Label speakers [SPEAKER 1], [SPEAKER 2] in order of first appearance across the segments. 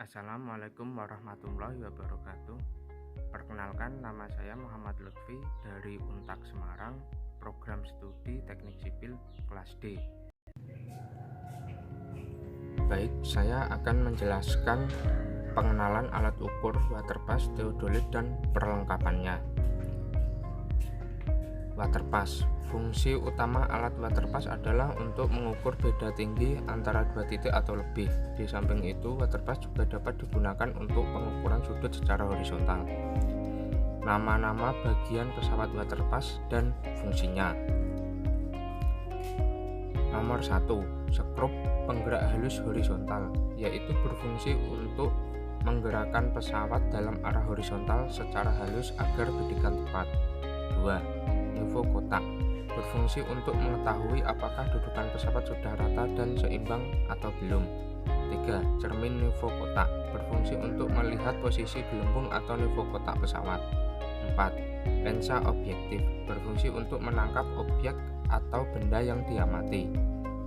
[SPEAKER 1] Assalamualaikum warahmatullahi wabarakatuh. Perkenalkan, nama saya Muhammad Lutfi dari Untak Semarang, program studi Teknik Sipil kelas D. Baik, saya akan menjelaskan pengenalan alat ukur waterpass, teodolit, dan perlengkapannya. Waterpass. Fungsi utama alat waterpass adalah untuk mengukur beda tinggi antara dua titik atau lebih. Di samping itu, waterpass juga dapat digunakan untuk pengukuran sudut secara horizontal. Nama-nama bagian pesawat waterpass dan fungsinya. Nomor 1, skrup penggerak halus horizontal, yaitu berfungsi untuk menggerakkan pesawat dalam arah horizontal secara halus agar bidikan tepat. 2. Info kotak, berfungsi untuk mengetahui apakah dudukan pesawat sudah rata dan seimbang atau belum. 3. Cermin nifo kotak, berfungsi untuk melihat posisi gelembung atau nifo kotak pesawat. 4. Lensa objektif, berfungsi untuk menangkap objek atau benda yang diamati.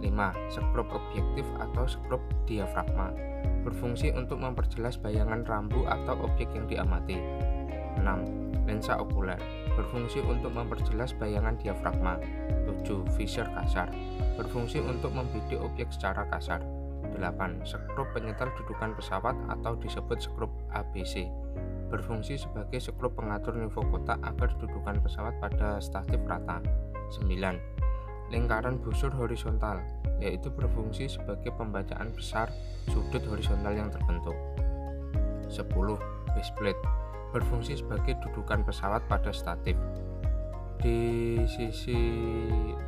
[SPEAKER 1] 5. Skrup objektif atau skrup diafragma, berfungsi untuk memperjelas bayangan rambu atau objek yang diamati. 6. Lensa okuler, berfungsi untuk memperjelas bayangan diafragma. 7. Visor kasar, berfungsi untuk membidik objek secara kasar. 8. Skrup penyetel dudukan pesawat atau disebut skrup ABC, berfungsi sebagai skrup pengatur nifo kotak agar dudukan pesawat pada statif rata. 9. Lingkaran busur horizontal, yaitu berfungsi sebagai pembacaan besar sudut horizontal yang terbentuk. 10. Baseplate, berfungsi sebagai dudukan pesawat pada statif. Di sisi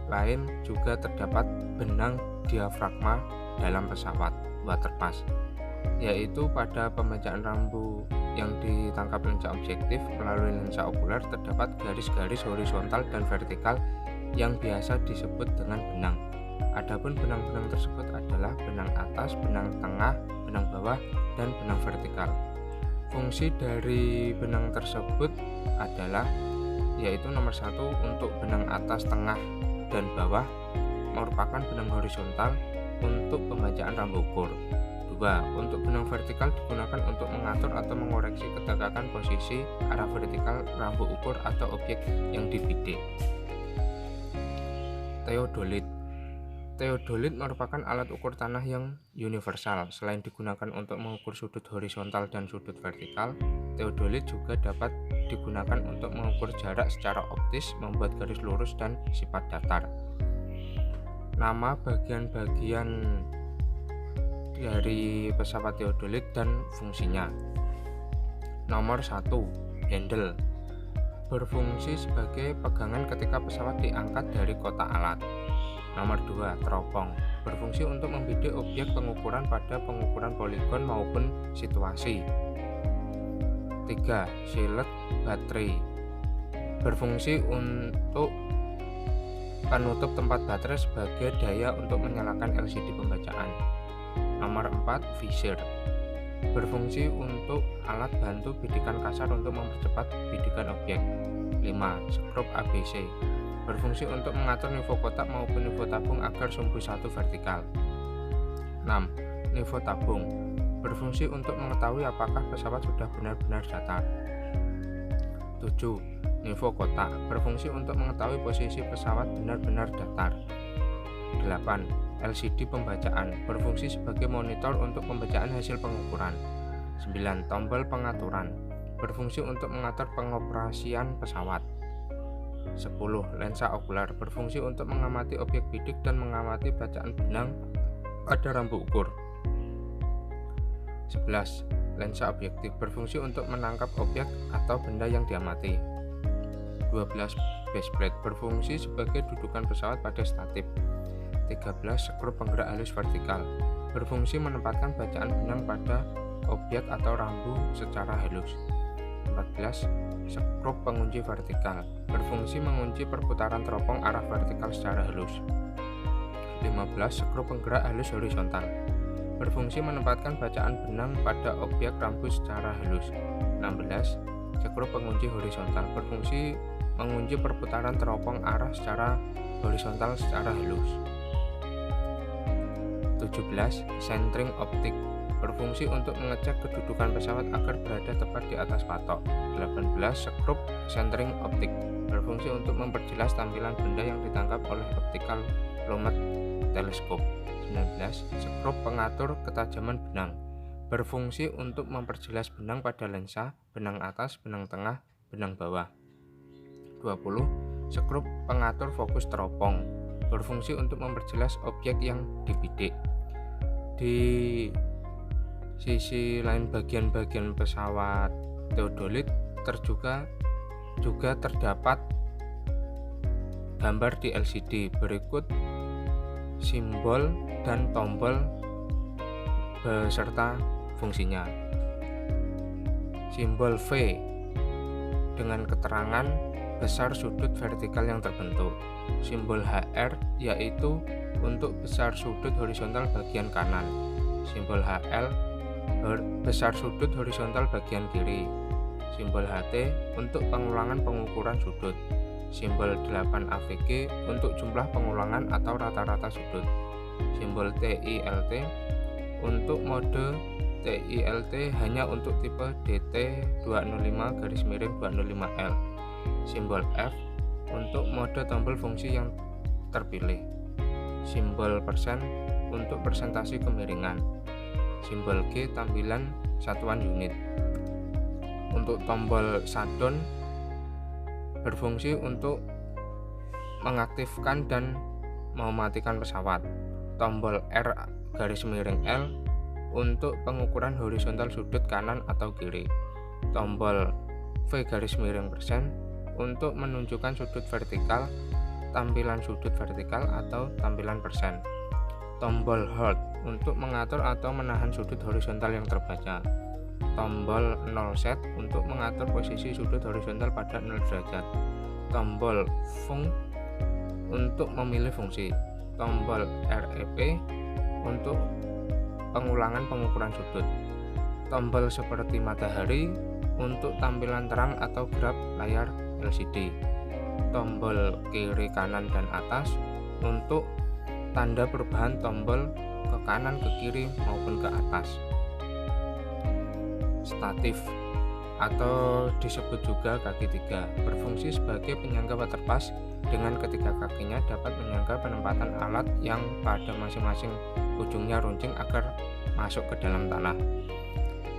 [SPEAKER 1] lain juga terdapat benang diafragma dalam pesawat waterpass, yaitu pada pembacaan rambu yang ditangkap lensa objektif melalui lensa okuler terdapat garis-garis horizontal dan vertikal yang biasa disebut dengan benang. Adapun benang-benang tersebut adalah benang atas, benang tengah, benang bawah, dan benang vertikal. Fungsi dari benang tersebut adalah yaitu nomor 1, untuk benang atas, tengah, dan bawah merupakan benang horizontal untuk pembacaan rambu ukur. 2. Untuk benang vertikal digunakan untuk mengatur atau mengoreksi ketegangan posisi arah vertikal rambu ukur atau objek yang dibidik. Teodolit. Teodolit merupakan alat ukur tanah yang universal. Selain digunakan untuk mengukur sudut horizontal dan sudut vertikal, teodolit juga dapat digunakan untuk mengukur jarak secara optis, membuat garis lurus, dan sifat datar. Nama bagian-bagian dari pesawat teodolit dan fungsinya. Nomor 1. Handle, berfungsi sebagai pegangan ketika pesawat diangkat dari kotak alat. Nomor 2. Teropong, berfungsi untuk membidik objek pengukuran pada pengukuran poligon maupun situasi. 3. Shield baterai, berfungsi untuk penutup tempat baterai sebagai daya untuk menyalakan LCD pembacaan. Nomor 4. Visor, berfungsi untuk alat bantu bidikan kasar untuk mempercepat bidikan objek. 5. Skrup ABC, berfungsi untuk mengatur nifo kotak maupun nifo tabung agar sumbu satu vertikal. 6. Nifo tabung, berfungsi untuk mengetahui apakah pesawat sudah benar-benar datar. 7. Nifo kotak, berfungsi untuk mengetahui posisi pesawat benar-benar datar. 8. LCD pembacaan, berfungsi sebagai monitor untuk pembacaan hasil pengukuran. 9. Tombol pengaturan, berfungsi untuk mengatur pengoperasian pesawat. 10. Lensa okuler, berfungsi untuk mengamati objek bidik dan mengamati bacaan benang pada rambu ukur. 11. Lensa objektif, berfungsi untuk menangkap objek atau benda yang diamati. 12. Baseplate, berfungsi sebagai dudukan pesawat pada statif. 13. Skrup penggerak halus vertikal, berfungsi menempatkan bacaan benang pada objek atau rambu secara halus. 14. Skrup pengunci vertikal, berfungsi mengunci perputaran teropong arah vertikal secara halus. 15. Skrup penggerak halus horizontal, berfungsi menempatkan bacaan benang pada objek rambu secara halus. 16. Skrup pengunci horizontal, berfungsi mengunci perputaran teropong arah secara horizontal secara halus. 17. Centering optik, berfungsi untuk mengecek kedudukan pesawat agar berada tepat di atas patok. 18. Skrup centering optik, berfungsi untuk memperjelas tampilan benda yang ditangkap oleh optical lumet teleskop. 19. Skrup pengatur ketajaman benang, berfungsi untuk memperjelas benang pada lensa, benang atas, benang tengah, benang bawah. 20. Skrup pengatur fokus teropong, berfungsi untuk memperjelas objek yang dibidik. Di sisi lain bagian-bagian pesawat teodolit juga terdapat gambar di LCD. Berikut simbol dan tombol beserta fungsinya. Simbol V dengan keterangan besar sudut vertikal yang terbentuk. Simbol HR yaitu untuk besar sudut horizontal bagian kanan. Simbol HL besar sudut horizontal bagian kiri. Simbol HT untuk pengulangan pengukuran sudut. Simbol 8AVG untuk jumlah pengulangan atau rata-rata sudut. Simbol TILT untuk mode TILT hanya untuk tipe DT205-205L. Simbol F untuk mode tombol fungsi yang terpilih. Simbol persen untuk persentase kemiringan. Simbol G tampilan satuan unit. Untuk tombol shutdown berfungsi untuk mengaktifkan dan mematikan pesawat. Tombol R_L untuk pengukuran horizontal sudut kanan atau kiri. Tombol V_% untuk menunjukkan sudut vertikal, tampilan sudut vertikal atau tampilan persen. Tombol Hold untuk mengatur atau menahan sudut horizontal yang terbaca. Tombol 0 set untuk mengatur posisi sudut horizontal pada 0 derajat. Tombol Fung untuk memilih fungsi. Tombol REP untuk pengulangan pengukuran sudut. Tombol seperti matahari untuk tampilan terang atau gelap layar LCD. Tombol kiri, kanan, dan atas untuk tanda perubahan tombol ke kanan, ke kiri, maupun ke atas. Statif atau disebut juga kaki tiga berfungsi sebagai penyangga waterpass. Dengan ketiga kakinya dapat menyangga penempatan alat yang pada masing-masing ujungnya runcing agar masuk ke dalam tanah.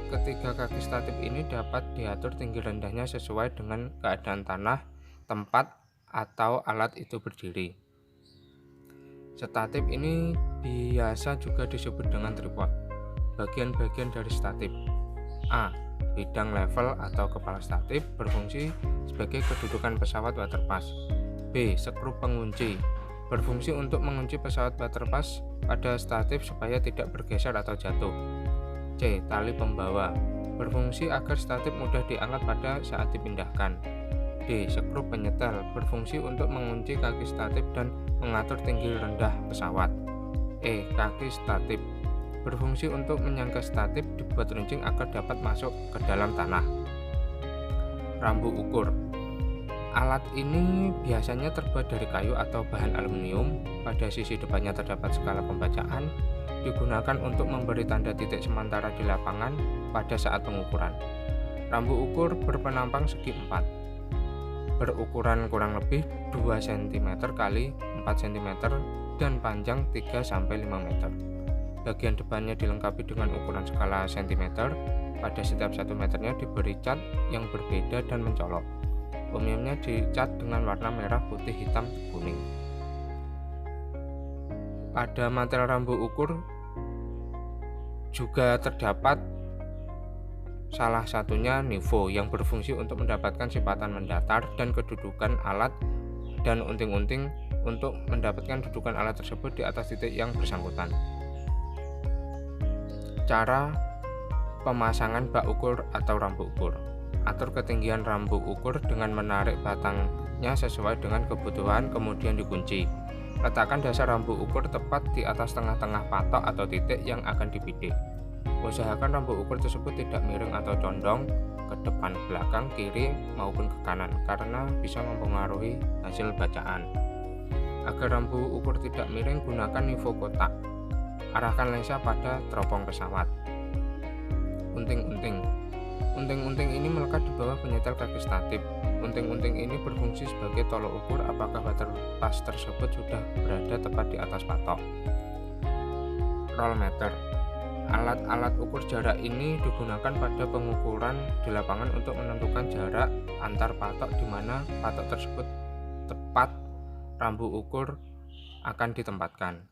[SPEAKER 1] Ketiga kaki statif ini dapat diatur tinggi rendahnya sesuai dengan keadaan tanah, tempat, atau alat itu berdiri. Statif ini biasa juga disebut dengan tripod. Bagian-bagian dari statif: A. Bidang level atau kepala statif berfungsi sebagai kedudukan pesawat waterpass. B. Skrup pengunci berfungsi untuk mengunci pesawat waterpass pada statif supaya tidak bergeser atau jatuh. C. Tali pembawa berfungsi agar statif mudah diangkat pada saat dipindahkan. D. Skrup penyetel berfungsi untuk mengunci kaki statif dan mengatur tinggi rendah pesawat. E. Kaki statif berfungsi untuk menyangga statif dibuat runcing agar dapat masuk ke dalam tanah. Rambu ukur. Alat ini biasanya terbuat dari kayu atau bahan aluminium. Pada sisi depannya terdapat skala pembacaan, digunakan untuk memberi tanda titik sementara di lapangan pada saat pengukuran. Rambu ukur berpenampang segi 4, berukuran kurang lebih 2 cm x 4 cm dan panjang 3-5 meter. Bagian depannya dilengkapi dengan ukuran skala cm. Pada setiap 1 meternya diberi cat yang berbeda dan mencolok. Umumnya dicat dengan warna merah, putih, hitam, kuning. Pada material rambu ukur juga terdapat salah satunya nivo yang berfungsi untuk mendapatkan sipatan mendatar dan kedudukan alat, dan unting-unting untuk mendapatkan kedudukan alat tersebut di atas titik yang bersangkutan. Cara pemasangan bak ukur atau rambu ukur. Atur ketinggian rambu ukur dengan menarik batangnya sesuai dengan kebutuhan, kemudian dikunci. Letakkan dasar rambu ukur tepat di atas tengah-tengah patok atau titik yang akan dibidik. Usahakan rambu ukur tersebut tidak miring atau condong ke depan, belakang, kiri, maupun ke kanan karena bisa mempengaruhi hasil bacaan. Agar rambu ukur tidak miring, gunakan nivo kotak. Arahkan lensa pada teropong pesawat. Unting-unting. Unting-unting ini melekat di bawah penyetel kaki statif. Unting-unting ini berfungsi sebagai tolok ukur apakah waterpass tersebut sudah berada tepat di atas patok. Rollmeter. Alat-alat ukur jarak ini digunakan pada pengukuran di lapangan untuk menentukan jarak antar patok di mana patok tersebut tepat rambu ukur akan ditempatkan.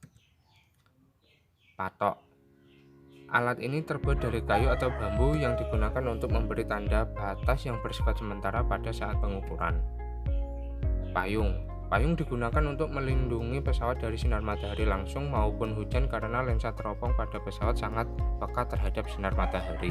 [SPEAKER 1] Patok. Alat ini terbuat dari kayu atau bambu yang digunakan untuk memberi tanda batas yang bersifat sementara pada saat pengukuran. Payung. Payung digunakan untuk melindungi pesawat dari sinar matahari langsung maupun hujan karena lensa teropong pada pesawat sangat peka terhadap sinar matahari.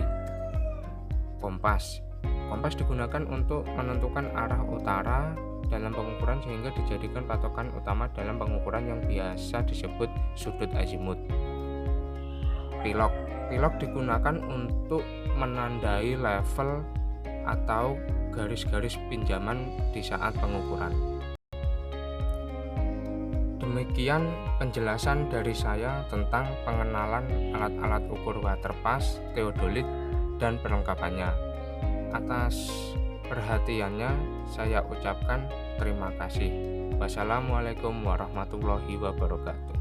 [SPEAKER 1] Kompas. Kompas digunakan untuk menentukan arah utara dalam pengukuran sehingga dijadikan patokan utama dalam pengukuran yang biasa disebut sudut azimut. Pilok. Pilok digunakan untuk menandai level atau garis-garis pinjaman di saat pengukuran. Demikian penjelasan dari saya tentang pengenalan alat-alat ukur waterpass, theodolit, dan perlengkapannya. Atas perhatiannya saya ucapkan terima kasih. Wassalamualaikum warahmatullahi wabarakatuh.